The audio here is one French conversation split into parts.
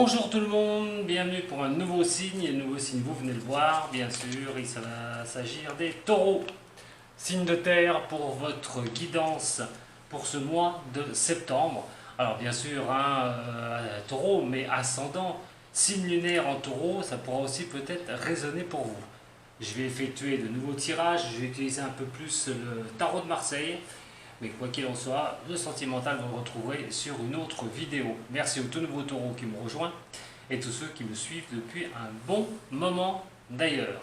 Bonjour tout le monde, bienvenue pour un nouveau signe. Et le nouveau signe, vous venez le voir, bien sûr, il va s'agir des taureaux. Signe de terre pour votre guidance pour ce mois de septembre. Alors bien sûr, taureau, mais ascendant, signe lunaire en taureau, ça pourra aussi peut-être résonner pour vous. Je vais effectuer de nouveaux tirages, je vais utiliser un peu plus le tarot de Marseille. Mais quoi qu'il en soit, le sentimental, vous le retrouverez sur une autre vidéo. Merci aux tout nouveaux taureaux qui m'ont rejoint et tous ceux qui me suivent depuis un bon moment d'ailleurs.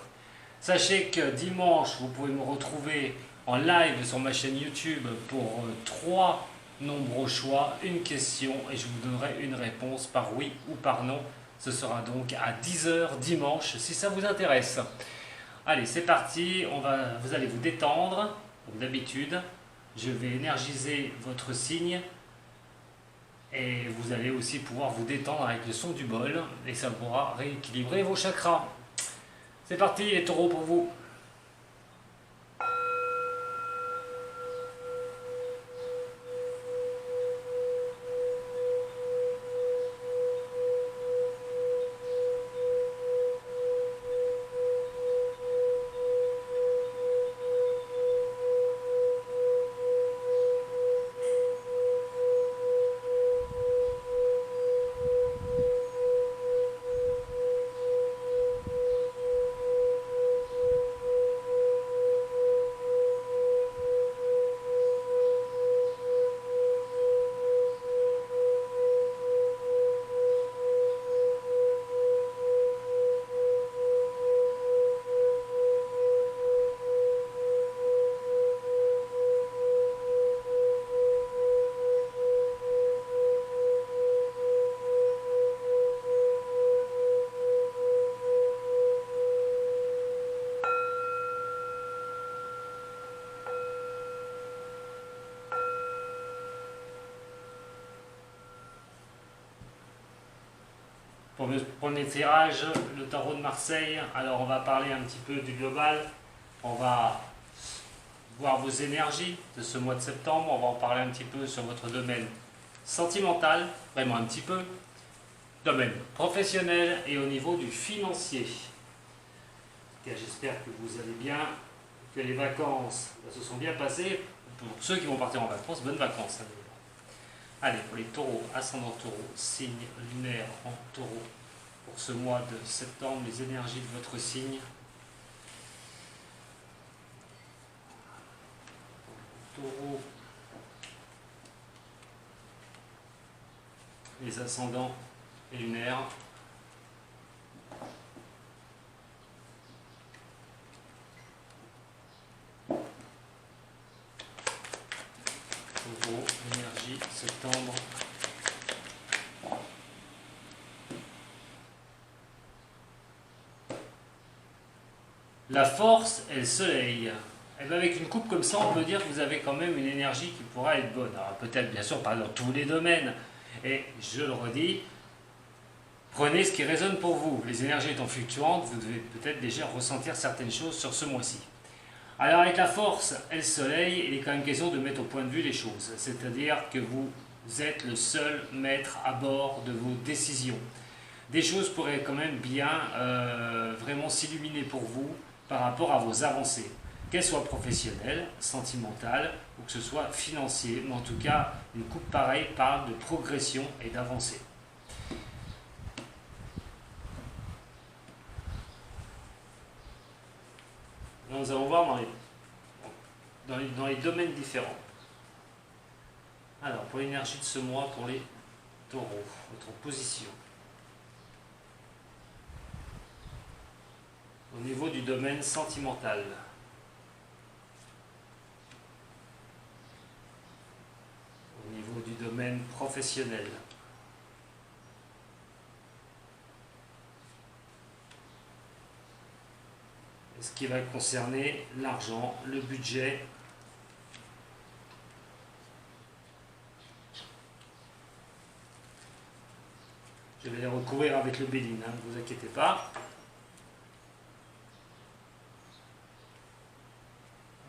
Sachez que dimanche, vous pouvez me retrouver en live sur ma chaîne YouTube pour 3 nombreux choix, une question et je vous donnerai une réponse par oui ou par non. Ce sera donc à 10 h dimanche si ça vous intéresse. Allez, c'est parti, vous allez vous détendre comme d'habitude. Je vais énergiser votre signe et vous allez aussi pouvoir vous détendre avec le son du bol et ça pourra rééquilibrer vos chakras. C'est parti les taureaux pour vous. Pour le premier tirage, le tarot de Marseille, alors on va parler un petit peu du global, on va voir vos énergies de ce mois de septembre, on va en parler un petit peu sur votre domaine sentimental, vraiment un petit peu, domaine professionnel et au niveau du financier. J'espère que vous allez bien, que les vacances se sont bien passées. Pour ceux qui vont partir en vacances, bonnes vacances. Allez, pour les taureaux, ascendant taureau, signe lunaire en taureau, pour ce mois de septembre, les énergies de votre signe. Taureau, les ascendants et lunaires. Taureau, énergie, septembre. La force et le soleil. Et bien avec une coupe comme ça, on peut dire que vous avez quand même une énergie qui pourra être bonne. Alors peut-être bien sûr pas dans tous les domaines. Et je le redis, prenez ce qui résonne pour vous. Les énergies étant fluctuantes, vous devez peut-être déjà ressentir certaines choses sur ce mois-ci. Alors avec la force et le soleil, il est quand même question de mettre au point de vue les choses. C'est-à-dire que vous êtes le seul maître à bord de vos décisions. Des choses pourraient quand même bien vraiment s'illuminer pour vous par rapport à vos avancées. Qu'elles soient professionnelles, sentimentales ou que ce soit financier. Mais en tout cas, une coupe pareille parle de progression et d'avancée. Nous allons voir dans les domaines différents. Alors, pour l'énergie de ce mois, pour les taureaux, votre position. Au niveau du domaine sentimental. Au niveau du domaine professionnel. Ce qui va concerner l'argent, le budget. Je vais les recouvrir avec le Béline, ne vous inquiétez pas.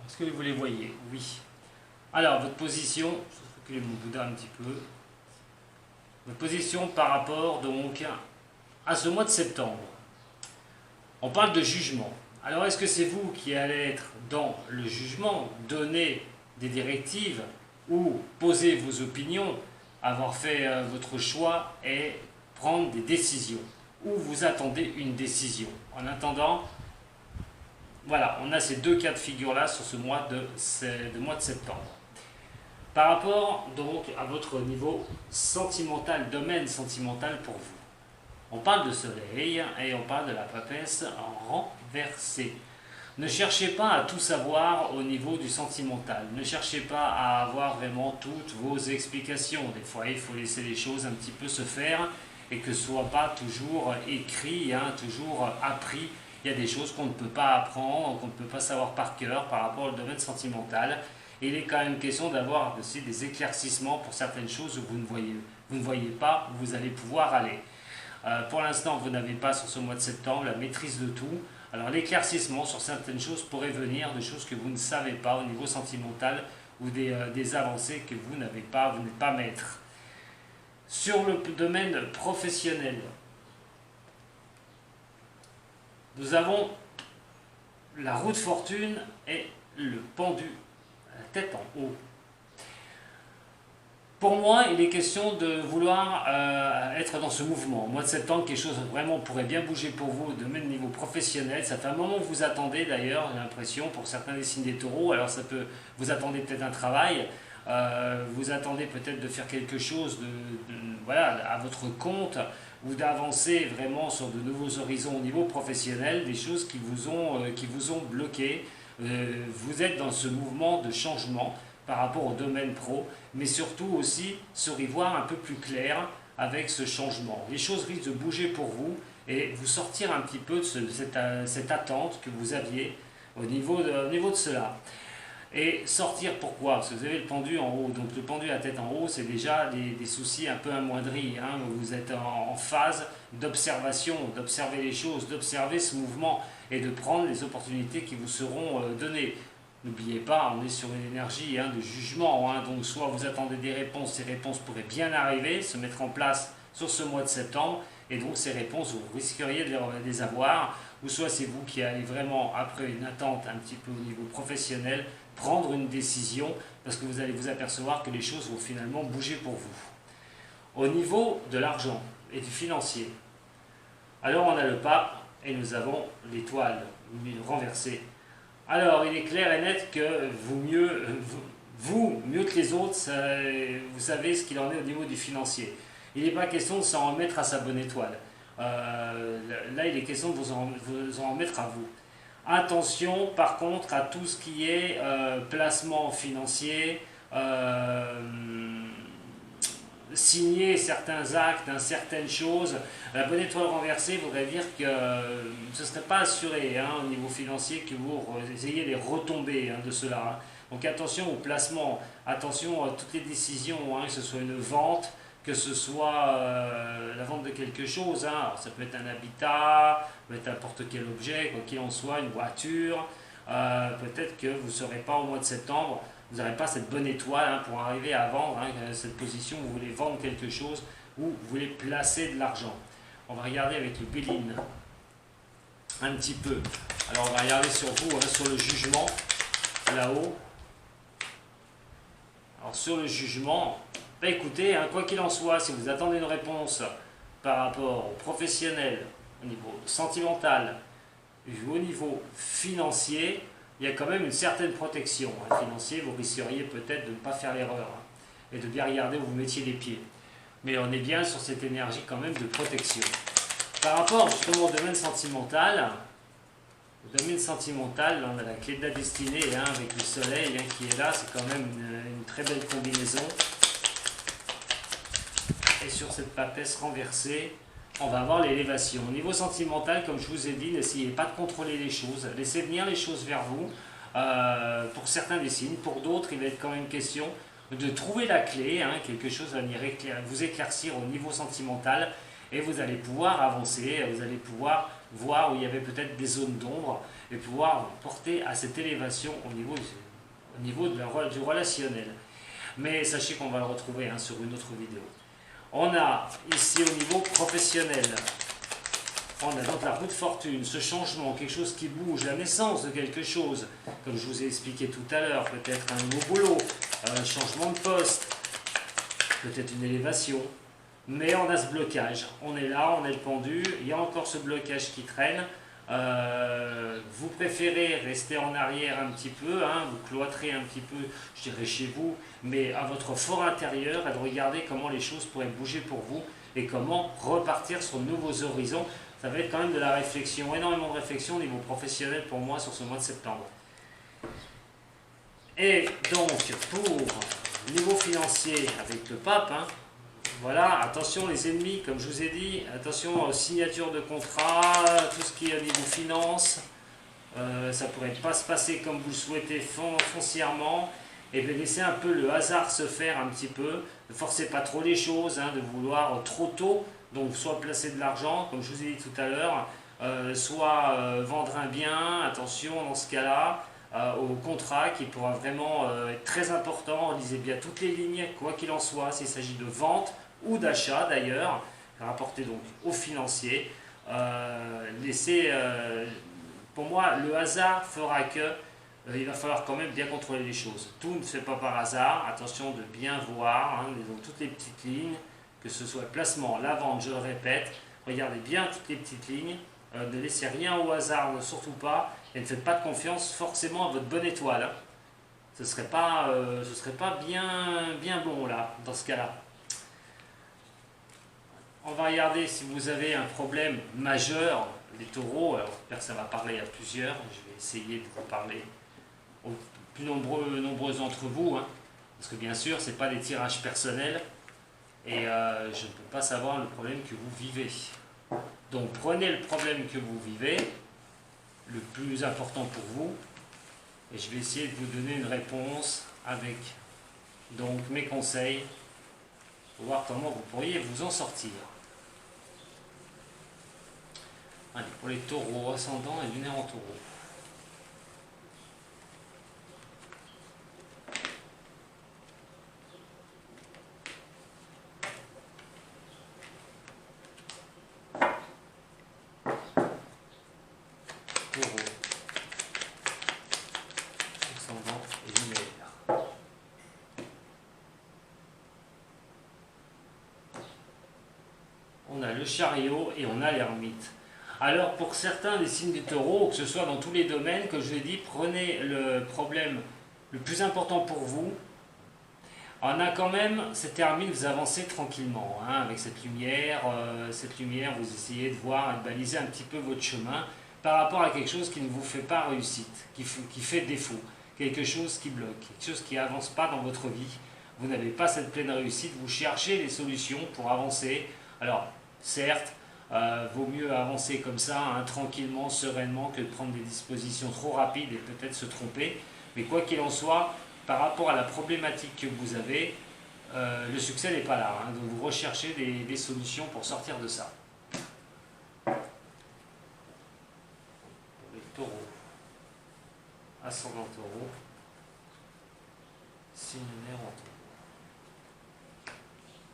Est-ce que vous les voyez? Oui. Alors, votre position, je vais reculer mon Bouddha un petit peu. votre position par rapport donc à ce mois de septembre. On parle de jugement. Alors est-ce que c'est vous qui allez être dans le jugement, donner des directives ou poser vos opinions, avoir fait votre choix et prendre des décisions? Ou vous attendez une décision? En attendant, voilà, on a ces deux cas de figure-là sur ce mois de septembre. Par rapport donc à votre niveau sentimental, domaine sentimental pour vous. On parle de soleil et on parle de la papesse renversée. Ne cherchez pas à tout savoir au niveau du sentimental. Ne cherchez pas à avoir vraiment toutes vos explications. Des fois, il faut laisser les choses un petit peu se faire et que ce ne soit pas toujours écrit, toujours appris. Il y a des choses qu'on ne peut pas apprendre, qu'on ne peut pas savoir par cœur par rapport au domaine sentimental. Et il est quand même question d'avoir aussi des éclaircissements pour certaines choses où vous ne voyez pas où vous allez pouvoir aller. Pour l'instant, vous n'avez pas sur ce mois de septembre la maîtrise de tout. Alors l'éclaircissement sur certaines choses pourrait venir de choses que vous ne savez pas au niveau sentimental ou des avancées que vous n'êtes pas maître. Sur le domaine professionnel, nous avons la roue de fortune et le pendu à la tête en haut. Pour moi, il est question de vouloir être dans ce mouvement. Au mois de septembre, quelque chose vraiment pourrait bien bouger pour vous de même niveau professionnel. Ça fait un moment que vous attendez d'ailleurs, j'ai l'impression, pour certains des signes des taureaux. Alors vous attendez peut-être un travail, vous attendez peut-être de faire quelque chose voilà, à votre compte ou d'avancer vraiment sur de nouveaux horizons au niveau professionnel, des choses qui vous ont bloqué. Vous êtes dans ce mouvement de changement par rapport au domaine pro, mais surtout aussi sur y voir un peu plus clair avec ce changement. Les choses risquent de bouger pour vous et vous sortir un petit peu de cette attente que vous aviez au niveau de cela. Et sortir pourquoi? Parce que vous avez le pendu en haut, donc le pendu à la tête en haut, c'est déjà des soucis un peu amoindris. Vous êtes en phase d'observation, d'observer les choses, d'observer ce mouvement et de prendre les opportunités qui vous seront données. N'oubliez pas, on est sur une énergie de jugement, donc soit vous attendez des réponses, ces réponses pourraient bien arriver, se mettre en place sur ce mois de septembre, et donc ces réponses, vous risqueriez de les avoir, ou soit c'est vous qui allez vraiment, après une attente un petit peu au niveau professionnel, prendre une décision, parce que vous allez vous apercevoir que les choses vont finalement bouger pour vous. Au niveau de l'argent et du financier, alors on a le pape, et nous avons l'étoile renversée. Alors, il est clair et net que vous, mieux que les autres, vous savez ce qu'il en est au niveau du financier. Il n'est pas question de s'en remettre à sa bonne étoile. Là, il est question de vous en remettre à vous. Attention, par contre, à tout ce qui est placement financier, signer certains actes, certaines choses. La bonne étoile renversée voudrait dire que ce ne serait pas assuré au niveau financier que vous ayez les retombées de cela. Donc attention au placement, attention à toutes les décisions, que ce soit une vente, que ce soit la vente de quelque chose. Alors, ça peut être un habitat, ça peut être n'importe quel objet, quoi qu'il en soit, une voiture. Peut-être que vous ne serez pas au mois de septembre. Vous n'aurez pas cette bonne étoile pour arriver à vendre cette position où vous voulez vendre quelque chose ou vous voulez placer de l'argent. On va regarder avec le Béline un petit peu. Alors on va regarder sur vous, sur le jugement, là-haut. Alors sur le jugement, écoutez, quoi qu'il en soit, si vous attendez une réponse par rapport au professionnel, au niveau sentimental, au niveau financier, il y a quand même une certaine protection financière. Vous risqueriez peut-être de ne pas faire l'erreur et de bien regarder où vous mettiez les pieds. Mais on est bien sur cette énergie quand même de protection. Par rapport justement au domaine sentimental, là, on a la clé de la destinée avec le soleil qui est là, c'est quand même une très belle combinaison. Et sur cette papesse renversée, on va avoir l'élévation. Au niveau sentimental, comme je vous ai dit, n'essayez pas de contrôler les choses. Laissez venir les choses vers vous. Pour certains des signes, pour d'autres, il va être quand même question de trouver la clé. Quelque chose va venir vous éclaircir au niveau sentimental et vous allez pouvoir avancer. Vous allez pouvoir voir où il y avait peut-être des zones d'ombre et pouvoir porter à cette élévation au niveau du relationnel. Mais sachez qu'on va le retrouver sur une autre vidéo. On a ici au niveau professionnel, on a donc la roue de fortune, ce changement, quelque chose qui bouge, la naissance de quelque chose, comme je vous ai expliqué tout à l'heure, peut-être un nouveau boulot, un changement de poste, peut-être une élévation. Mais on a ce blocage, on est là, on est pendu, il y a encore ce blocage qui traîne. Vous préférez rester en arrière un petit peu, hein, vous cloîtrez un petit peu, je dirais chez vous, mais à votre fort intérieur, et de regarder comment les choses pourraient bouger pour vous et comment repartir sur de nouveaux horizons. Ça va être quand même de la réflexion, énormément de réflexion au niveau professionnel pour moi sur ce mois de septembre. Et donc, pour niveau financier avec le pape, hein, voilà, attention les ennemis, comme je vous ai dit, attention aux signatures de contrat, tout ce qui est au niveau finance, ça pourrait pas se passer comme vous le souhaitez foncièrement, et de laisser un peu le hasard se faire un petit peu, ne forcez pas trop les choses, hein, de vouloir trop tôt, donc soit placer de l'argent, comme je vous ai dit tout à l'heure, soit vendre un bien, attention dans ce cas-là, au contrat qui pourra vraiment être très important, lisez bien toutes les lignes, quoi qu'il en soit, s'il s'agit de vente, ou d'achat d'ailleurs, rapporté donc aux financiers. Pour moi, le hasard fera que il va falloir quand même bien contrôler les choses. Tout ne se fait pas par hasard, attention de bien voir, hein, donc toutes les petites lignes, que ce soit le placement, la vente, je le répète, regardez bien toutes les petites lignes, ne laissez rien au hasard, surtout pas, et ne faites pas de confiance forcément à votre bonne étoile. Hein. Ce ne serait pas bien bon là, dans ce cas-là. On va regarder si vous avez un problème majeur, les taureaux. Alors, j'espère que ça va parler à plusieurs. Je vais essayer de vous parler aux plus nombreux d'entre vous. Hein, parce que bien sûr, ce n'est pas des tirages personnels. Et je ne peux pas savoir le problème que vous vivez. Donc, prenez le problème que vous vivez, le plus important pour vous. Et je vais essayer de vous donner une réponse avec donc mes conseils pour voir comment vous pourriez vous en sortir. Allez, pour les taureaux, ascendant et lunaire en taureau. Taureau, ascendant et lunaire. On a le chariot et on a l'ermite. Alors pour certains des signes du taureau, que ce soit dans tous les domaines, que je l'ai dit, prenez le problème le plus important pour vous. On a quand même cette ermite, vous avancez tranquillement, hein, avec cette lumière, vous essayez de voir et de baliser un petit peu votre chemin par rapport à quelque chose qui ne vous fait pas réussite, qui fait défaut, quelque chose qui bloque, quelque chose qui n'avance pas dans votre vie. Vous n'avez pas cette pleine réussite, vous cherchez des solutions pour avancer. Alors certes, vaut mieux avancer comme ça, hein, tranquillement, sereinement, que de prendre des dispositions trop rapides et peut-être se tromper. Mais quoi qu'il en soit, par rapport à la problématique que vous avez, le succès n'est pas là. Hein, donc vous recherchez des solutions pour sortir de ça. Pour les taureaux, ascendant taureau, signe lunaire en taureau.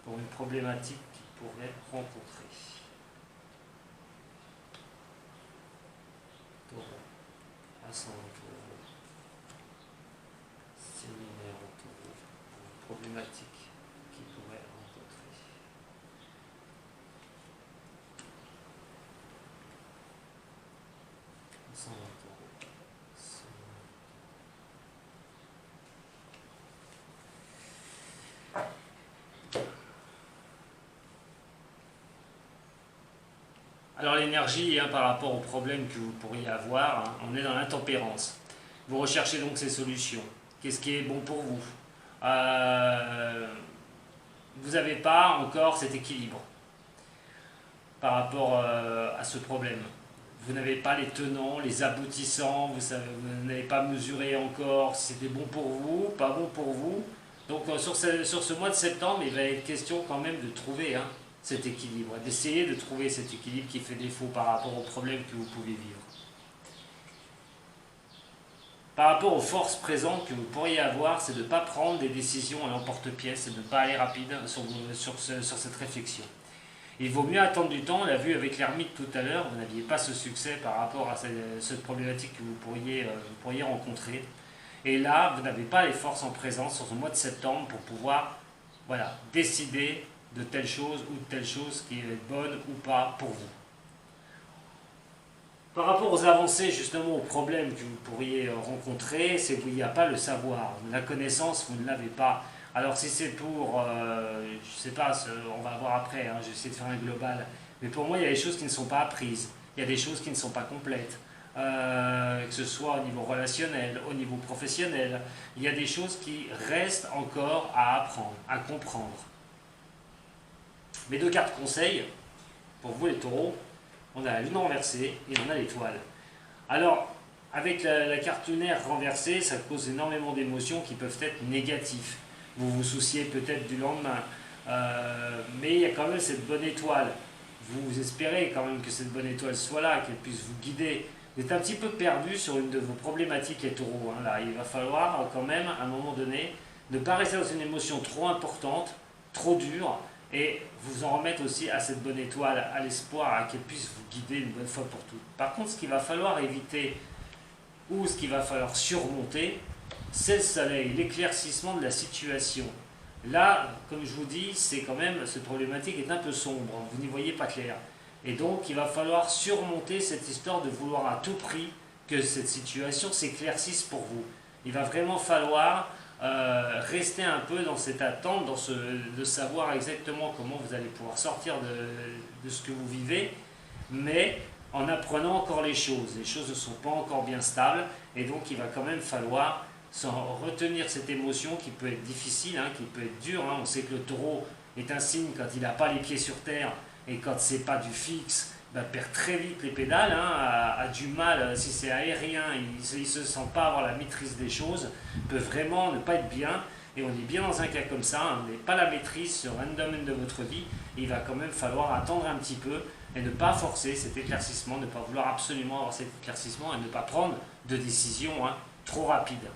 Pour une problématique qu'ils pourraient rencontrer. Taureau, ascendant taureau, signe lunaire en taureau, problématique qui pourrait rencontrer. Ascendant taureau, signe lunaire. Alors l'énergie, hein, par rapport aux problèmes que vous pourriez avoir, hein, on est dans l'intempérance. Vous recherchez donc ces solutions. Qu'est-ce qui est bon pour vous? Vous n'avez pas encore cet équilibre par rapport à ce problème. Vous n'avez pas les tenants, les aboutissants, vous n'avez pas mesuré encore si c'était bon pour vous, pas bon pour vous. Donc sur ce mois de septembre, il va être question quand même de trouver cet équilibre, d'essayer de trouver cet équilibre qui fait défaut par rapport aux problèmes que vous pouvez vivre. par rapport aux forces présentes que vous pourriez avoir, c'est de ne pas prendre des décisions à l'emporte-pièce et de ne pas aller rapide sur cette réflexion. Il vaut mieux attendre du temps. On l'a vu avec l'ermite tout à l'heure, vous n'aviez pas ce succès par rapport à cette problématique que vous pourriez rencontrer. Et là, vous n'avez pas les forces en présence sur ce mois de septembre pour pouvoir décider de telle chose ou de telle chose qui est bonne ou pas pour vous. Par rapport aux avancées, justement, aux problèmes que vous pourriez rencontrer, c'est qu'il n'y a pas le savoir. La connaissance, vous ne l'avez pas. Alors si c'est pour, je ne sais pas, on va voir après, hein, j'essaie de faire un global, mais pour moi il y a des choses qui ne sont pas apprises, il y a des choses qui ne sont pas complètes, que ce soit au niveau relationnel, au niveau professionnel, il y a des choses qui restent encore à apprendre, à comprendre. Mes deux cartes conseils, pour vous les taureaux, on a la lune renversée et on a l'étoile. Alors, avec la carte lunaire renversée, ça cause énormément d'émotions qui peuvent être négatives. Vous vous souciez peut-être du lendemain, mais il y a quand même cette bonne étoile. Vous espérez quand même que cette bonne étoile soit là, qu'elle puisse vous guider. Vous êtes un petit peu perdu sur une de vos problématiques, les taureaux. Hein, là, il va falloir quand même, à un moment donné, ne pas rester dans une émotion trop importante, trop dure, et vous en remettre aussi à cette bonne étoile, à l'espoir, à qu'elle puisse vous guider une bonne fois pour toutes. Par contre, ce qu'il va falloir éviter, ou ce qu'il va falloir surmonter, c'est le soleil, l'éclaircissement de la situation. Là, comme je vous dis, c'est quand même, cette problématique est un peu sombre, vous n'y voyez pas clair. Et donc, il va falloir surmonter cette histoire de vouloir à tout prix que cette situation s'éclaircisse pour vous. Il va vraiment falloir rester un peu dans cette attente, de savoir exactement comment vous allez pouvoir sortir de ce que vous vivez, mais en apprenant encore les choses. Les choses ne sont pas encore bien stables, et donc il va quand même falloir sans retenir cette émotion qui peut être difficile, hein, qui peut être dure. Hein. On sait que le taureau est un signe quand il n'a pas les pieds sur terre et quand c'est pas du fixe, perd très vite les pédales, hein, a du mal, si c'est aérien, il ne se sent pas avoir la maîtrise des choses, peut vraiment ne pas être bien. Et on est bien dans un cas comme ça, hein, vous n'avez pas la maîtrise sur un domaine de votre vie, il va quand même falloir attendre un petit peu et ne pas forcer cet éclaircissement, ne pas vouloir absolument avoir cet éclaircissement et ne pas prendre de décision trop rapide.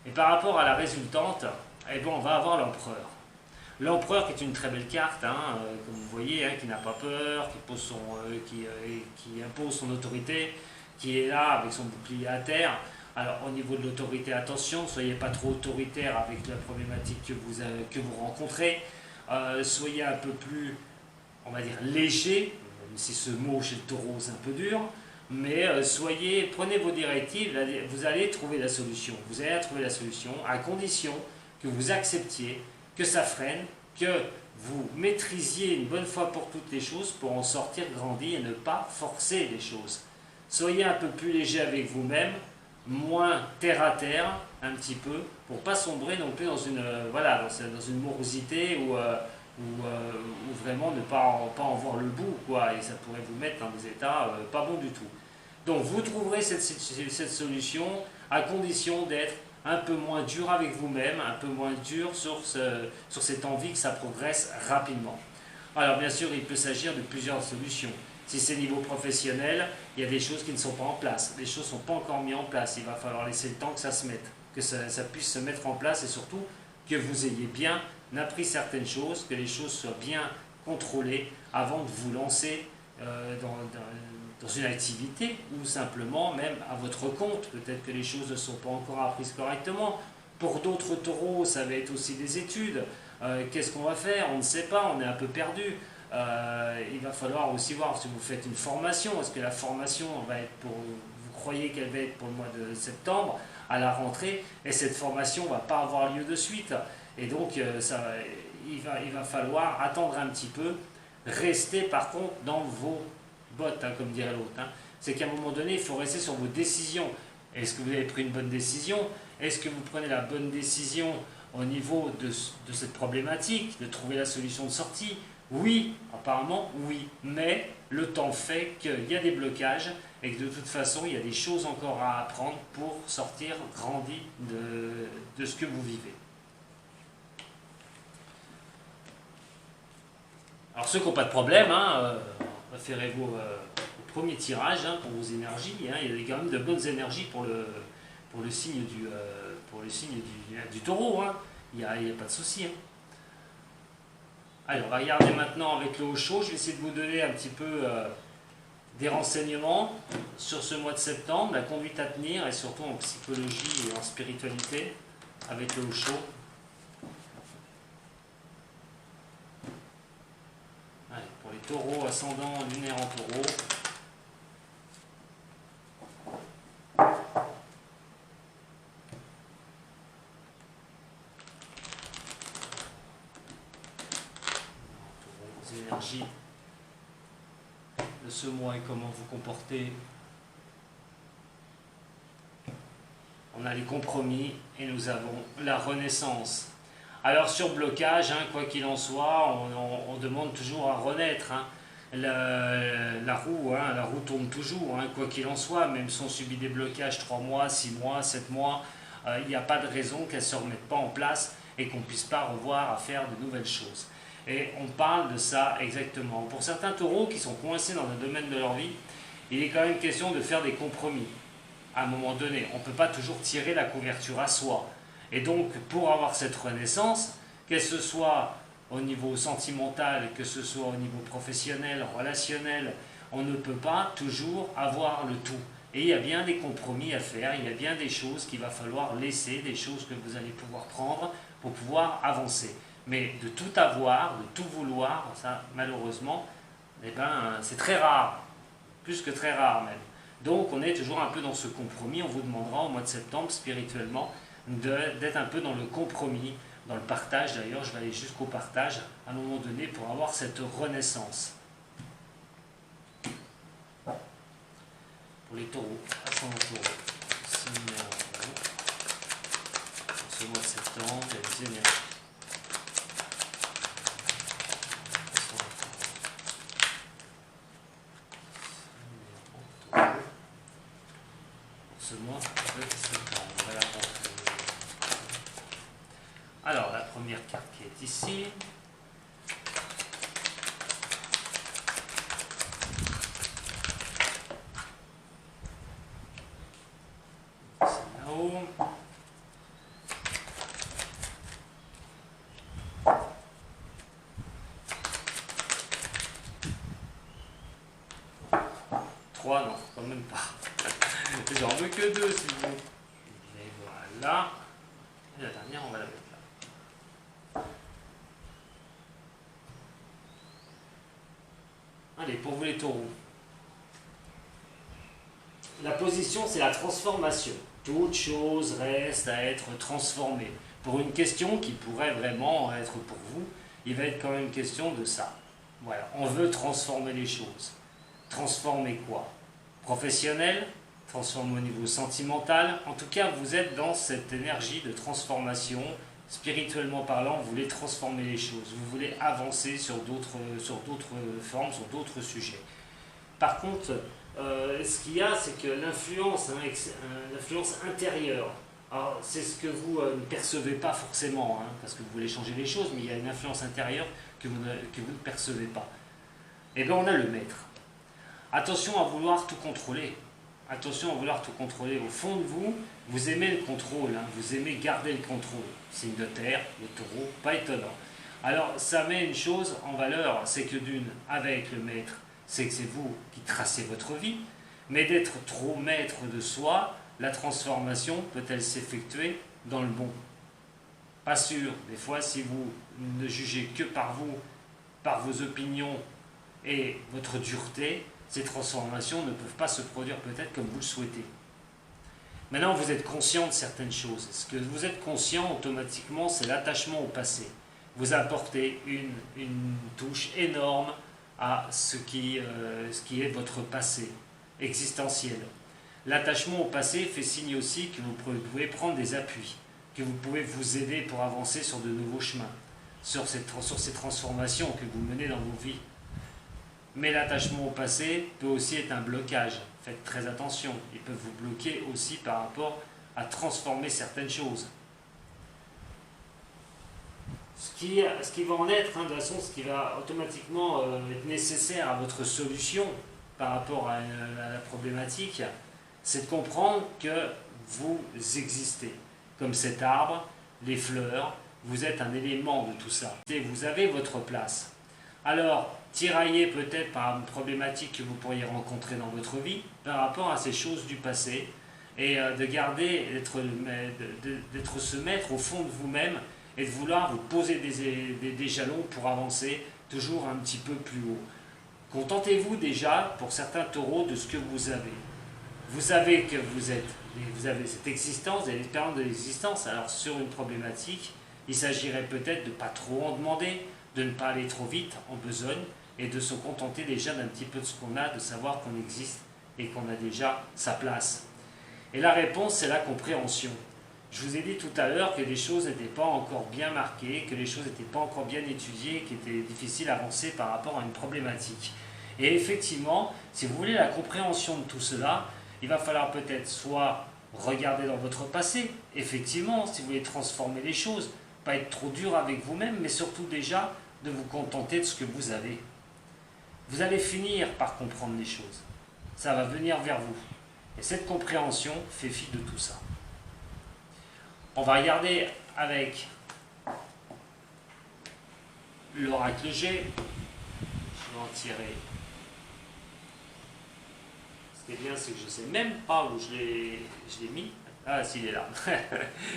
Et par rapport à la résultante, on va avoir l'empereur. L'empereur qui est une très belle carte, hein, comme vous voyez, hein, qui n'a pas peur, qui impose son autorité, qui est là avec son bouclier à terre. Alors au niveau de l'autorité, attention, ne soyez pas trop autoritaire avec la problématique que vous rencontrez. Soyez un peu plus, on va dire, léger, même si ce mot chez le taureau c'est un peu dur. Mais prenez vos directives, vous allez trouver la solution. Vous allez trouver la solution à condition que vous acceptiez que ça freine, que vous maîtrisiez une bonne fois pour toutes les choses pour en sortir grandi et ne pas forcer les choses. Soyez un peu plus léger avec vous-même, moins terre à terre, un petit peu, pour ne pas sombrer non plus dans une morosité ou vraiment ne pas en voir le bout, quoi, et ça pourrait vous mettre dans des états pas bons du tout. Donc vous trouverez cette solution à condition d'être un peu moins dur avec vous-même, un peu moins dur sur cette envie que ça progresse rapidement. Alors bien sûr, il peut s'agir de plusieurs solutions. Si c'est niveau professionnel, il y a des choses qui ne sont pas en place. Les choses ne sont pas encore mises en place. Il va falloir laisser le temps que ça se mette, que ça puisse se mettre en place et surtout que vous ayez bien appris certaines choses, que les choses soient bien contrôlées avant de vous lancer dans une activité ou simplement même à votre compte. Peut-être que les choses ne sont pas encore apprises correctement. Pour d'autres taureaux, ça va être aussi des études. Qu'est-ce qu'on va faire? On ne sait pas, on est un peu perdu. Il va falloir aussi voir si vous faites une formation. Est-ce que la formation va être vous croyez qu'elle va être pour le mois de septembre, à la rentrée, et cette formation ne va pas avoir lieu de suite. Et donc, il va falloir attendre un petit peu, rester par contre dans vos bottes, hein, comme dirait l'autre. Hein. C'est qu'à un moment donné, il faut rester sur vos décisions. Est-ce que vous avez pris une bonne décision? Est-ce que vous prenez la bonne décision au niveau de cette problématique, de trouver la solution de sortie? Oui, apparemment, oui. Mais le temps fait qu'il y a des blocages et que de toute façon, il y a des choses encore à apprendre pour sortir grandi de ce que vous vivez. Alors ceux qui n'ont pas de problème, hein, référez-vous au premier tirage, hein, pour vos énergies. Hein, il y a quand même de bonnes énergies pour pour le signe du taureau, hein. Il n'y a pas de souci. Hein. Allez, on va regarder maintenant avec le haut chaud. Je vais essayer de vous donner un petit peu des renseignements sur ce mois de septembre, la conduite à tenir et surtout en psychologie et en spiritualité avec le haut chaud. Allez, pour les taureaux, ascendant lunaire en taureau. Énergies de ce mois et comment vous comportez. On a les compromis et nous avons la renaissance. Alors sur blocage, hein, quoi qu'il en soit, on demande toujours à renaître. Hein. La roue tourne toujours, hein, quoi qu'il en soit, même si on subit des blocages 3 mois, 6 mois, 7 mois, il n'y a pas de raison qu'elle ne se remette pas en place et qu'on ne puisse pas revoir à faire de nouvelles choses. Et on parle de ça exactement. Pour certains taureaux qui sont coincés dans un domaine de leur vie, il est quand même question de faire des compromis. À un moment donné, on ne peut pas toujours tirer la couverture à soi. Et donc, pour avoir cette renaissance, que ce soit au niveau sentimental, que ce soit au niveau professionnel, relationnel, on ne peut pas toujours avoir le tout. Et il y a bien des compromis à faire, il y a bien des choses qu'il va falloir laisser, des choses que vous allez pouvoir prendre pour pouvoir avancer. Mais de tout avoir, de tout vouloir, ça malheureusement, eh ben, c'est très rare, plus que très rare même. Donc on est toujours un peu dans ce compromis, on vous demandera au mois de septembre spirituellement d'être un peu dans le compromis, dans le partage d'ailleurs, je vais aller jusqu'au partage à un moment donné pour avoir cette renaissance. Pour les taureaux, ascendant taureau, signe taureau, pour ce mois de septembre, il y a des énergies. Ce mois de septembre. Voilà. Alors, la première carte qui est ici. C'est là-haut. Trois, non, quand même pas. J'en veux que 2 si vous. Et voilà. Et la dernière, on va la mettre là. Allez, pour vous les taureaux. La position, c'est la transformation. Toute chose reste à être transformée. Pour une question qui pourrait vraiment être pour vous, il va être quand même question de ça. Voilà, on veut transformer les choses. Transformer quoi? Professionnel? Transformer au niveau sentimental. En tout cas, vous êtes dans cette énergie de transformation. Spirituellement parlant, vous voulez transformer les choses. Vous voulez avancer sur d'autres formes, sur d'autres sujets. Par contre, ce qu'il y a, c'est que l'influence intérieure, alors c'est ce que vous ne percevez pas forcément, hein, parce que vous voulez changer les choses, mais il y a une influence intérieure que vous ne percevez pas. Et bien on a le maître. Attention à vouloir tout contrôler. Attention à vouloir tout contrôler. Au fond de vous, vous aimez le contrôle, hein, vous aimez garder le contrôle. Signe de terre, le taureau, pas étonnant. Alors ça met une chose en valeur, c'est que d'une, avec le maître, c'est que c'est vous qui tracez votre vie, mais d'être trop maître de soi, la transformation peut-elle s'effectuer dans le bon? Pas sûr. Des fois, si vous ne jugez que par vous, par vos opinions et votre dureté, ces transformations ne peuvent pas se produire peut-être comme vous le souhaitez. Maintenant, vous êtes conscient de certaines choses. Ce que vous êtes conscient, automatiquement, c'est l'attachement au passé. Vous apportez une touche énorme à ce qui est votre passé existentiel. L'attachement au passé fait signe aussi que vous pouvez prendre des appuis, que vous pouvez vous aider pour avancer sur de nouveaux chemins, sur ces transformations que vous menez dans vos vies. Mais l'attachement au passé peut aussi être un blocage. Faites très attention. Ils peuvent vous bloquer aussi par rapport à transformer certaines choses. Ce qui va en être, hein, de toute façon, ce qui va automatiquement être nécessaire à votre solution par rapport à la problématique, c'est de comprendre que vous existez. Comme cet arbre, les fleurs, vous êtes un élément de tout ça. Et vous avez votre place. Alors, tiraillez peut-être par une problématique que vous pourriez rencontrer dans votre vie par rapport à ces choses du passé et de garder, d'être se mettre au fond de vous-même et de vouloir vous poser des jalons pour avancer toujours un petit peu plus haut. Contentez-vous déjà, pour certains taureaux, de ce que vous avez. Vous savez que vous avez cette existence, et l'expérience de l'existence. Alors sur une problématique, il s'agirait peut-être de ne pas trop en demander, de ne pas aller trop vite en besogne, et de se contenter déjà d'un petit peu de ce qu'on a, de savoir qu'on existe et qu'on a déjà sa place. Et la réponse, c'est la compréhension. Je vous ai dit tout à l'heure que les choses n'étaient pas encore bien marquées, que les choses n'étaient pas encore bien étudiées, qu'il était difficile d'avancer par rapport à une problématique. Et effectivement, si vous voulez la compréhension de tout cela, il va falloir peut-être soit regarder dans votre passé, effectivement, si vous voulez transformer les choses, pas être trop dur avec vous-même, mais surtout déjà de vous contenter de ce que vous avez. Vous allez finir par comprendre les choses. Ça va venir vers vous. Et cette compréhension fait fi de tout ça. On va regarder avec l'oracle G. Je vais en tirer. Ce qui est bien, c'est que je ne sais même pas où je l'ai mis. Ah, s'il est là.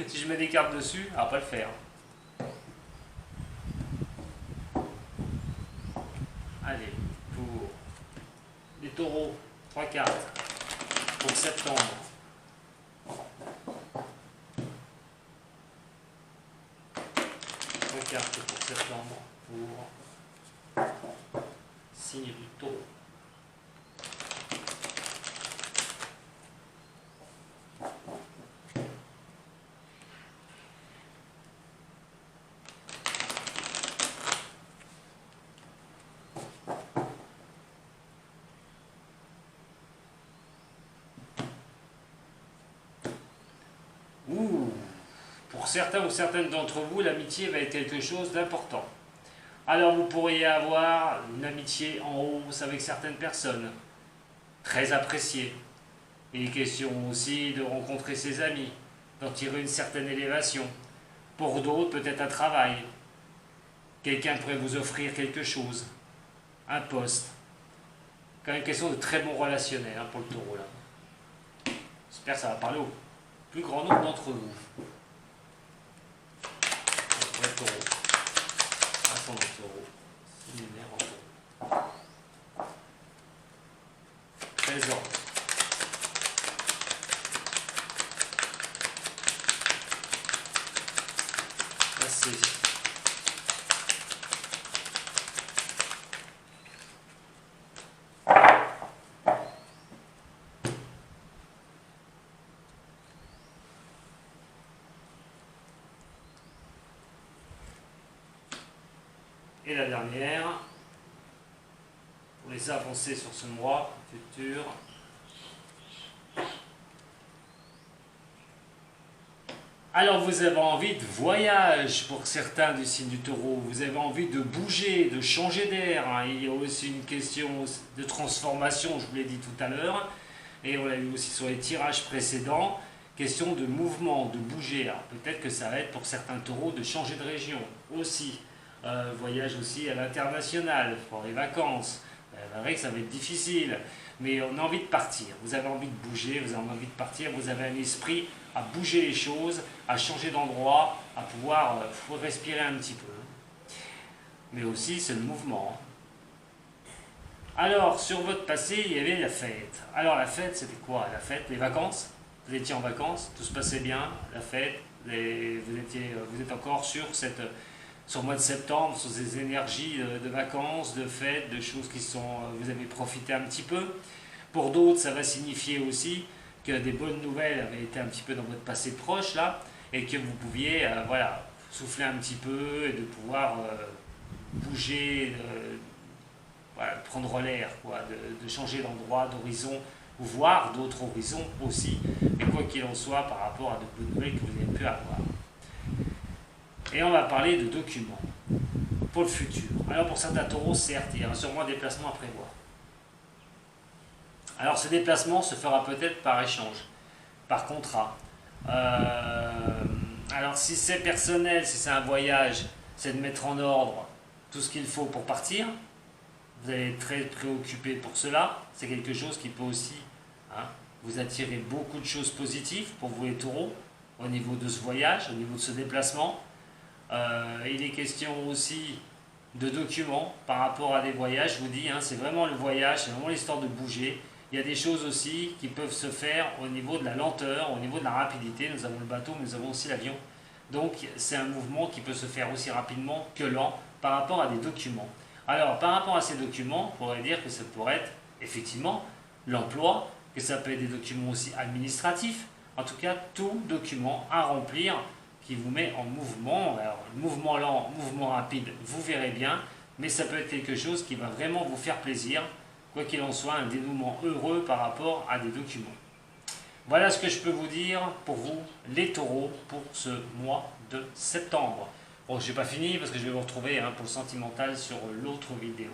Si je mets des cartes dessus, ça ne va pas le faire. Allez, pour les taureaux, 3 cartes pour septembre. 3 cartes pour septembre pour signe du taureau. Pour certains ou certaines d'entre vous, l'amitié va être quelque chose d'important. Alors vous pourriez avoir une amitié en hausse avec certaines personnes, très appréciées. Il est question aussi de rencontrer ses amis, d'en tirer une certaine élévation. Pour d'autres, peut-être un travail. Quelqu'un pourrait vous offrir quelque chose, un poste. Quand même une question de très bon relationnel pour le taureau là. J'espère que ça va parler au plus grand nombre d'entre vous. Pour le taureau. Ascendant taureau. Lunaire en taureau. Trésor. Passé. Et la dernière, pour les avancer sur ce mois futur. Alors vous avez envie de voyage pour certains du signe du taureau, vous avez envie de bouger, de changer d'air. Il y a aussi une question de transformation, je vous l'ai dit tout à l'heure, et on l'a vu aussi sur les tirages précédents, question de mouvement, de bouger. Alors peut-être que ça va être pour certains taureaux de changer de région aussi. Voyage aussi à l'international, pour les vacances. C'est vrai que ça va être difficile, mais on a envie de partir. Vous avez envie de bouger, vous avez envie de partir, vous avez un esprit à bouger les choses, à changer d'endroit, à pouvoir respirer un petit peu. Mais aussi, c'est le mouvement. Alors, sur votre passé, il y avait la fête. Alors, la fête, c'était quoi? La fête, les vacances? Vous étiez en vacances, tout se passait bien, la fête, vous êtes encore sur le mois de septembre, sur ces énergies de vacances, de fêtes, de choses qui sont, vous avez profité un petit peu. Pour d'autres, ça va signifier aussi que des bonnes nouvelles avaient été un petit peu dans votre passé proche là, et que vous pouviez voilà, souffler un petit peu et de pouvoir bouger, voilà, prendre l'air, de changer d'endroit, d'horizon, ou voir d'autres horizons aussi, et quoi qu'il en soit par rapport à de bonnes nouvelles que vous avez pu avoir. Et on va parler de documents pour le futur. Alors pour certains taureaux, certes, il y a sûrement un déplacement à prévoir. Alors ce déplacement se fera peut-être par échange. par contrat. Alors si c'est personnel, si c'est un voyage, c'est de mettre en ordre tout ce qu'il faut pour partir. Vous allez être très préoccupé pour cela. C'est quelque chose qui peut aussi vous attirer beaucoup de choses positives pour vous les taureaux au niveau de ce voyage, au niveau de ce déplacement. Il est question aussi de documents par rapport à des voyages. Je vous dis, c'est vraiment le voyage, c'est vraiment l'histoire de bouger. Il y a des choses aussi qui peuvent se faire au niveau de la lenteur, au niveau de la rapidité. Nous avons le bateau, mais nous avons aussi l'avion. Donc c'est un mouvement qui peut se faire aussi rapidement que lent par rapport à des documents. Alors par rapport à ces documents, on pourrait dire que ça pourrait être effectivement l'emploi, que ça peut être des documents aussi administratifs. En tout cas, tout document à remplir qui vous met en mouvement. Alors, mouvement lent, mouvement rapide, vous verrez bien, mais ça peut être quelque chose qui va vraiment vous faire plaisir, quoi qu'il en soit, un dénouement heureux par rapport à des documents. Voilà ce que je peux vous dire pour vous, les taureaux, pour ce mois de septembre. Bon, je n'ai pas fini parce que je vais vous retrouver pour le sentimental sur l'autre vidéo.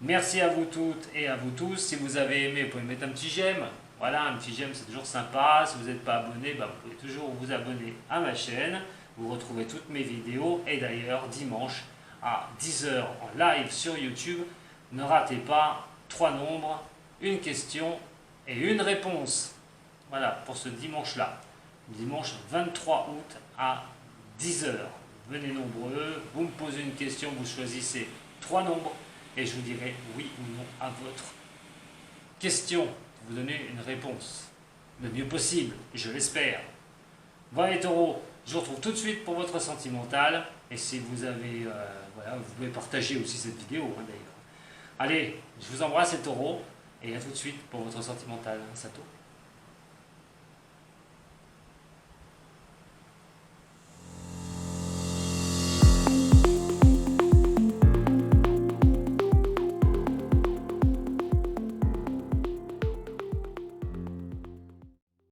Merci à vous toutes et à vous tous. Si vous avez aimé, vous pouvez mettre un petit j'aime. Voilà, un petit j'aime, c'est toujours sympa. Si vous n'êtes pas abonné, vous pouvez toujours vous abonner à ma chaîne. Vous retrouvez toutes mes vidéos. Et d'ailleurs, dimanche à 10 h en live sur YouTube, ne ratez pas 3 nombres, une question et une réponse. Voilà, pour ce dimanche-là. Dimanche 23 août à 10 h. Venez nombreux, vous me posez une question, vous choisissez 3 nombres et je vous dirai oui ou non à votre question. Vous donner une réponse le mieux possible, je l'espère. Voilà les taureaux, je vous retrouve tout de suite pour votre sentimental. Et si vous avez, voilà, vous pouvez partager aussi cette vidéo d'ailleurs. Allez, je vous embrasse les taureaux et à tout de suite pour votre sentimental. Sato.